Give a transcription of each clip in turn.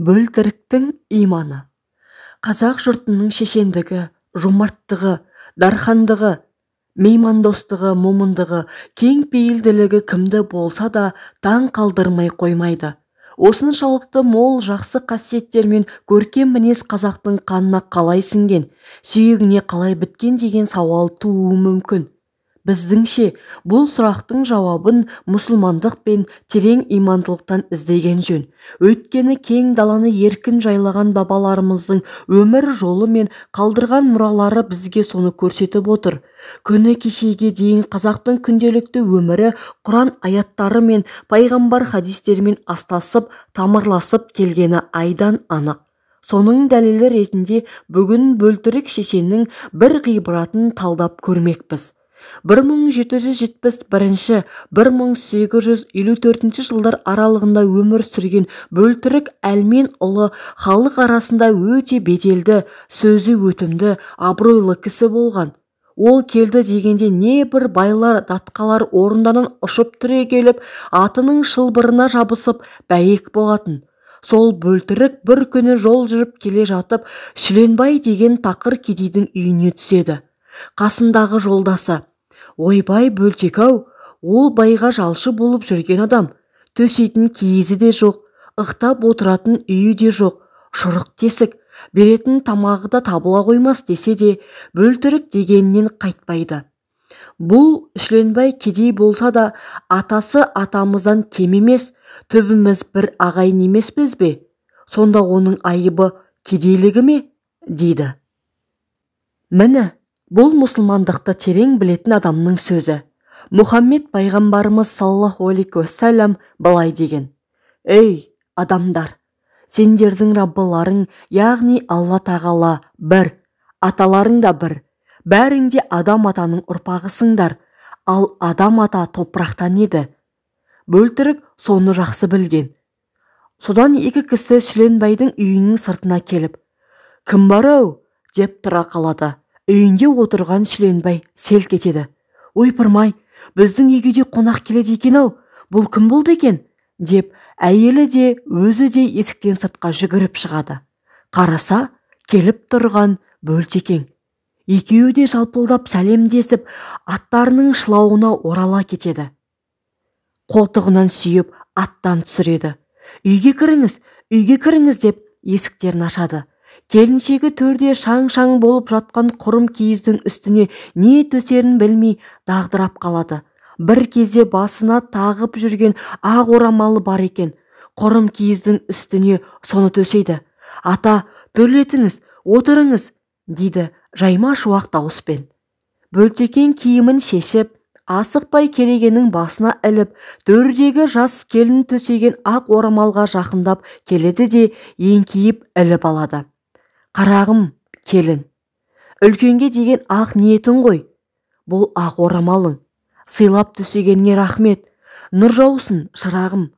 Бөлтіріктің иманы. Қазақ жұртының шешендігі, жомарттығы, дархандығы, меймандостығы, момындығы, кең пейілділігі кімді болса да таң қалдырмай қоймайды. Осыншалықты мол жақсы қасиеттермен көркем мінез қазақтың қанына қалай сіңген, сүйегіне қалай біткен деген сауал тууы мүмкін. Біздіңше, бұл сұрақтың жауабын мұсылмандық пен терең имандылықтан іздеген жөн. Өйткені кең даланы еркін жайлаған бабаларымыздың өмір жолы мен қалдырған мұралары бізге соны көрсетіп отыр. Күні кешеге дейін қазақтың күнделікті өмірі Құран аяттары мен пайғамбар хадистерімен астасып, тамырласып келгені айдан анық. Соның дәлелі ретінде бүгін бөлтірік шешеннің бір ғибратын талдап көрмекпіз. 1771-1854 жылдар аралығында өмір сүрген бөлтірік әлмен ұлы халық арасында өте беделді, сөзі өтімді, абыройлы кісі болған. Ол келді дегенде не бір байлар, датқалар орындарынан ұшып түрегеліп, атының шылбырына жабысып бәйек болатын. Сол бөлтірік бір күні жол жүріп келе жатып, Шүленбай деген тақыр кедейдің үйіне түседі. Қасындағы жолдасы: «Ойбай, бөлтек-ау, ол байға жалшы болып жүрген адам. Төсейтін киізі де жоқ, ықтап отыратын үйі де жоқ, шұрық тесік, беретін тамағы да табыла қоймас» десе де, бөлтірік дегеннен қайтпайды. Бұл Шүленбай кедей болса да, атасы атамыздан кем емес, түбіміз бір ағайын емеспіз бе? Сонда оның айыбы кедейлігі ме? дейді. Міне, бұл мұсылмандықты терең білетін адамның сөзі. Мұхаммед пайғамбарымыз саллаллаху алейхи уассалам былай деген: «Ей адамдар, сендердің раббыларың, яғни Алла тағала бір, аталарың да бір, бәрің де адам атаның ұрпағысыңдар, ал адам ата топырақтан еді». Бөлтірік соны жақсы білген. Содан екі кісі Шүленбайдың үйінің сыртына келіп: «Кім бар-ау?» деп тұра қалады. Үйінде отырған Шүленбай селк етеді. «Ойпырмай, біздің үйге де қонақ келеді екен-ау, бұл кім болды екен?» деп әйелі де өзі де есіктен сыртқа жүгіріп шығады. Қараса, келіп тұрған Бөлтекең. Екеуі де жалпылдап сәлемдесіп, аттарының шылауына орала кетеді. Қолтығынан сүйіп аттан түсіреді. «Үйге кіріңіз» деп есіктерін ашады. Келіншегі төрде шаң-шаң болып жатқан құрым киіздің үстіне не төсерін білмей дағдырап қалады. Бір кезде басына тағып жүрген ақ орамалы бар екен. Құрым киіздің үстіне соны төсейді. «Ата, төрлетіңіз, отырыңыз» дейді жайма шуақ дауыспен. Бөлтекең киімін шешіп, асықпай керегенің басына іліп, төрдегі жас келін төсеген ақ орамалға жақындап келеді де еңкейіп іліп алады. «Қарағым, келін, үлкенге деген ақ ниетін ғой. Бұл ақ орамалың. Сыйлап төсегеніне рахмет. Нұр жаусын, шырағым.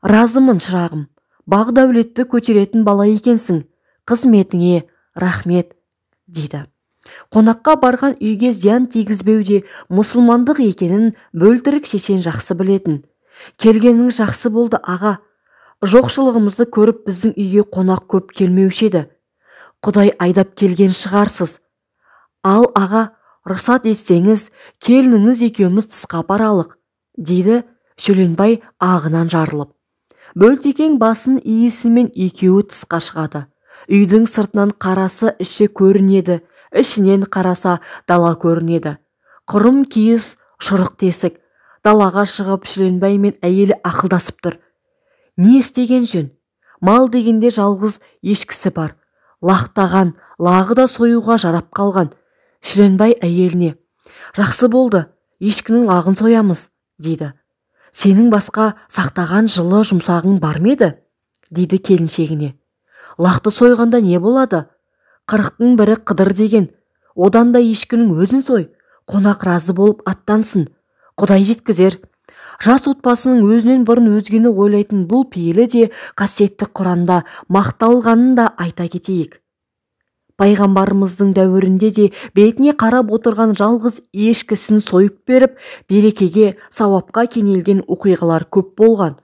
Разымын, шырағым. Бақ дәулетті көтеретін бала екенсің. Қызметіңе рахмет» дейді. Қонаққа барған үйге зиян тигізбеуде мұсылмандық екенін бөлтірік шешен жақсы білетін. «Келгеніңіз жақсы болды, аға. Жоқшылығымызды көріп біздің үйге қонақ көп келмеуші еді. Құдай айдап келген шығарсыз. Ал аға, рұқсат етсеңіз, келініңіз екеуміз тысқа баралық» дейді Шүленбай ағынан жарылып. Бөлтекең басын иісімен екеуі тысқа шығады. Үйдің сыртынан қарасы іші көрінеді, ішінен қараса дала көрінеді. Құрым киіз, шұрық тесік. Далаға шығып Шүленбай мен әйелі ақылдасып тұр. Не істеген жөн? Мал дегенде жалғыз ешкісі бар. Лақтаған, лағы да союға жарап қалған. Шүленбай әйеліне: «Жақсы болды, ешкінің лағын соямыз» дейді. «Сенің басқа сақтаған жылы жұмсағың бар ма еді?» дейді келіншегіне. «Лақты сойғанда не болады? 40-тың бірі Қыдыр деген. Одан да ешкінің өзін сой, қонақ разы болып аттансын. Құдай жеткізер». Жас отбасының өзінен бұрын өзгені ойлайтын бұл пейілі де қасиетті Құранда мақталғанын да айта кетейік. Пайғамбарымыздың дәуірінде де бетіне қарап отырған жалғыз ешкісін сойып беріп, берекеге, сауапқа кенелген оқиғалар көп болған.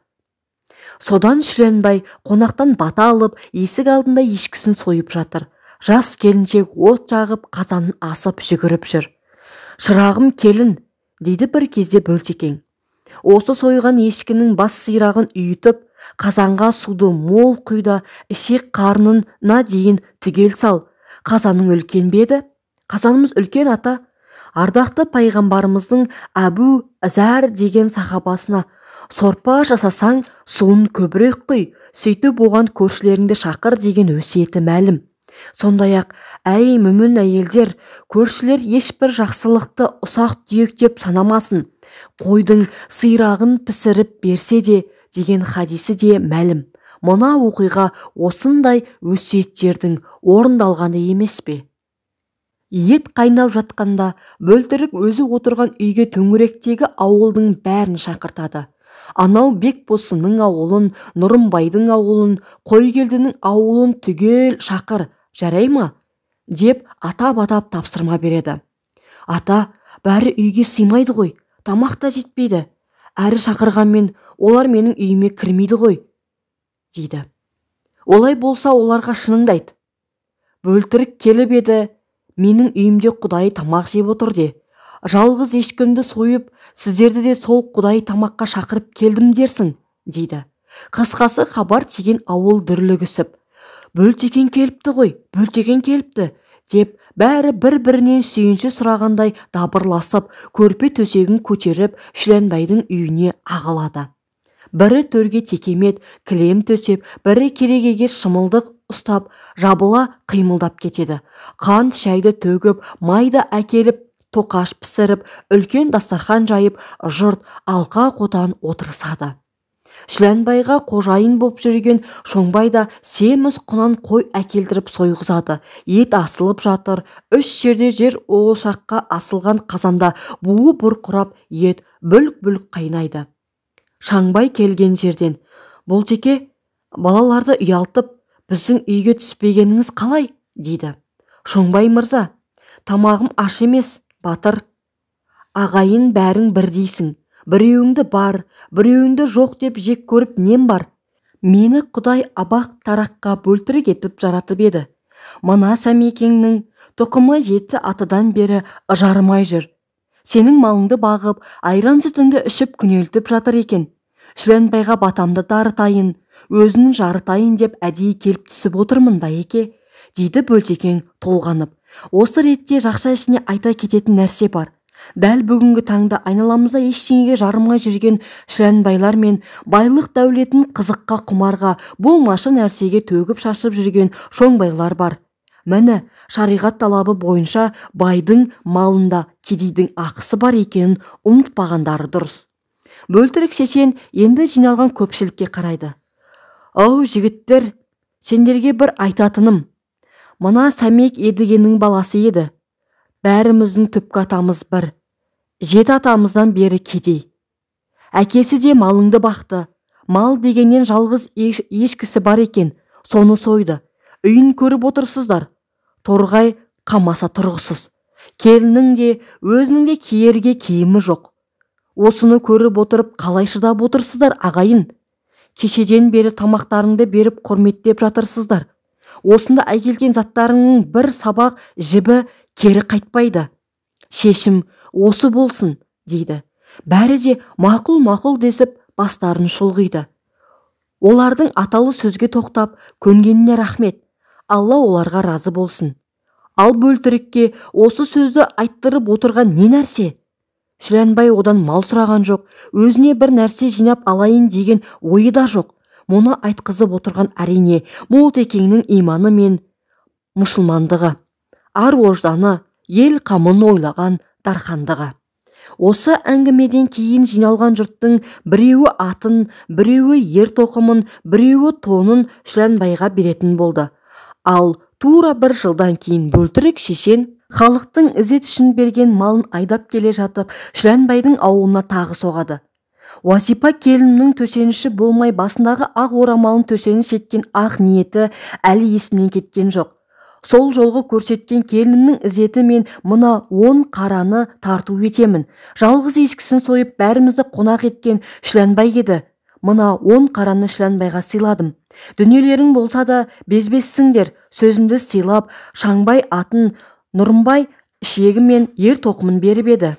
Содан Шүленбай қонақтан бата алып, есік алдында ешкісін сойып жатыр. Жас келіншек от жағып, қазанын асып жүгіріп жүр. «Шырағым келін», дейді бір кезде Бөлтекең. Осы сойған ешкінің бас сирағын үйітіп, қазанға суды мол құйда, ішек қарнына дейін түгел сал. Қазаның үлкен беді? Қазанымыз үлкен, ата. Ардақты пайғамбарымыздың Әбу Зәр деген сахабасына: «Сорпа жасасаң, суын көбірек құй, сөйтіп оған көршілеріңді шақыр» деген өсиеті мәлім. Сондай-ақ, әй мүмін әйелдер, көршілер ешбір жақсылықты ұсақ түйек деп санамасын, қойдың сирағын пісіріп берсе де деген хадисі де мәлім. Мына оқиға осындай өсиеттердің орындалғаны емес пе? Ет қайнап жатқанда Бөлтірік өзі отырған үйге төңіректегі ауылдың бәрін шақыртады. Анау Бекбосынның ауылын, Нұрымбайдың ауылын, Қойгелдінің ауылын түгел шақыр, жарай ма? Деп атап-атап тапсырма береді. Ата, бәрі үйге сыймайды ғой, тамақ та жетпейді. Әрі шақырғанмен олар менің үйіме кірмейді ғой, дейді. Олай болса оларға шыныңды айт. Бөлтірік келіп еді, менің үйімде Құдай тамақ жеп отыр де. Жалғыз ешкімді сойып, сіздерді де сол Құдай тамаққа шақырып келдім дерсің, дейді. Қысқасы хабар тиген ауыл дүрлігісіп: «Бөлтекең келіпті ғой, Бөлтекең келіпті», деп бәрі бір-бірінен сүйінші сұрағандай дабырласып, көрпе төсегін көтеріп Шүленбайдың үйіне ағылады. Бірі төрге текемет, кілем төсеп, бірі керегеге шымылдық ұстап, жабыла қимылдап кетеді. Қант шайды төгіп, майда әкеліп, тоқаш пісіріп, үлкен дастархан жайып, жұрт алқа-қотан отырысады. Шүленбайға қожайын боп жүрген Шоңбай да семіз құнан қой әкелдіріп сойғызады. Ет асылып жатыр. 3 жерде жер ошаққа асылған қазанда буы бұрқырап, ет бүлк-бүлк қайнайды. Шаңбай келген жерден: «Бөлтеке, балаларды ұялтып, біздің үйге түспегеніңіз қалай?» дейді. Шоңбай мырза: «Тамағым аш емес, батыр. Ағайын бәрің бір дейсің. Біреуіңді бар, біреуіңді жоқ деп жек көріп нем бар? Мені Құдай абақ тараққа Бөлтірік етіп жаратып еді. Мына Сәмекеңнің тұқымы 7 атадан бері жарымай жүр. Сенің малыңды бағып, айран сүтіңді ішіп күнелтіп жатыр екен. Шүленбайға батамды дарытайын, өзін жарытайын деп әдейі келіп түсіп отырмын ба еке?» дейді Бөлтекең толғанып. Осы ретте жақша ішіне айта кететін нәрсе бар. Дәл бүгінгі таңда айналамызда ештеңеге жарымай жүрген Шүленбайлар мен байлық дәулетін қызыққа құмарға, болмашы нәрсеге төгіп шашып жүрген Шоңбайлар бар. Міне, шариғат талабы бойынша байдың малында кедейдің ақысы бар екенін ұмытпағандары дұрыс. Бөлтірік шешен енді жиналған көпшілікке қарайды: «Ау жігіттер, сендерге бір айтатыным. Мына Сәмек едігенің баласы еді. Бәріміздің түпкі атамыз бір. 7 атамыздан бері кедей. Әкесі де малыңды бақты. Мал дегеннен жалғыз ешкісі бар екен, соны сойды. Үйін көріп отырсыздар. Торғай қамаса тұрғысыз. Келінің де, өзінің де киерге киімі жоқ. Осыны көріп отырып қалай шыдап отырсыздар ағайын? Кешеден бері тамақтарыңды беріп құрметтеп жатырсыздар. Осында әкелген заттарыңның бір сабақ жібі кері қайтпайды. Шешім осы болсын», дейді. Бәрі де мақұл десіп бастарын шұлғиды. Олардың аталы сөзге тоқтап көнгеніне рахмет. Алла оларға разы болсын. Ал Бөлтірікке осы сөзді айттырып отырған не нәрсе? Шүленбай одан мал сұраған жоқ, өзіне бір нәрсе жинап алайын деген ойы да жоқ. Мұны айтқызып отырған әрине Молтекеңнің иманы мен мұсылмандығы, ар-ожданы, ел қамын ойлаған дархандығы. Осы әңгімеден кейін жиналған жұрттың біреуі атын, біреуі ер тоқымын, біреуі тонын Шүленбайға беретін болды. Ал тура 1 жылдан кейін Бөлтірік шешен халықтың ізет үшін берген малын айдап келе жатып Шүленбайдың ауылына тағы соғады. Уазипа келіннің төсеніші болмай басындағы ақ орамалын төсеніш еткен ақ ниеті әлі есімнен кеткен жоқ. Сол жолғы көрсеткен келіннің ізеті мен мұна 10 қараны тарту етемін. Жалғыз ешкісін сойып бәрімізді қонақ еткен Шүленбай еді. мына 10 қараны шіләнбайға сыйладым. Дүниелерің болса да безбессіңдер, сөзімді сыйлап, Шаңбай атын, Нұрымбай ішегі мен ер тоқымын беріп еді.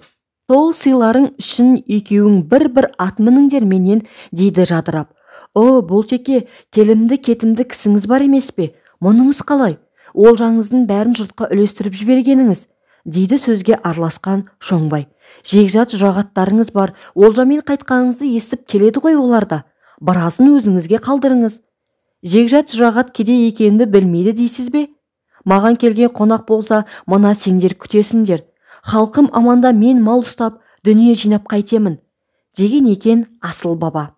Сол сыйларың үшін екеуің бір ат мініңдер менен, дейді жадырап. Болтеке, келімді кетімді кісіңіз бар емес пе? Мұныңыз қалай? Олжаңыздың бәрін жұртқа үлестіріп жібергеніңіз, дейді сөзге араласқан Шоңбай. Жегжат жұрағаттарыңыз бар, олжамен қайтқаныңызды естіп келеді ғой оларда. Біразын өзіңізге қалдырыңыз. Жегжат жұрағат кедей екенімді білмейді дейсіз бе? Маған келген қонақ болса, мына сендер күтесіңдер. Халқым аманда мен мал ұстап, дүние жинап қайтемін, деген екен асыл баба.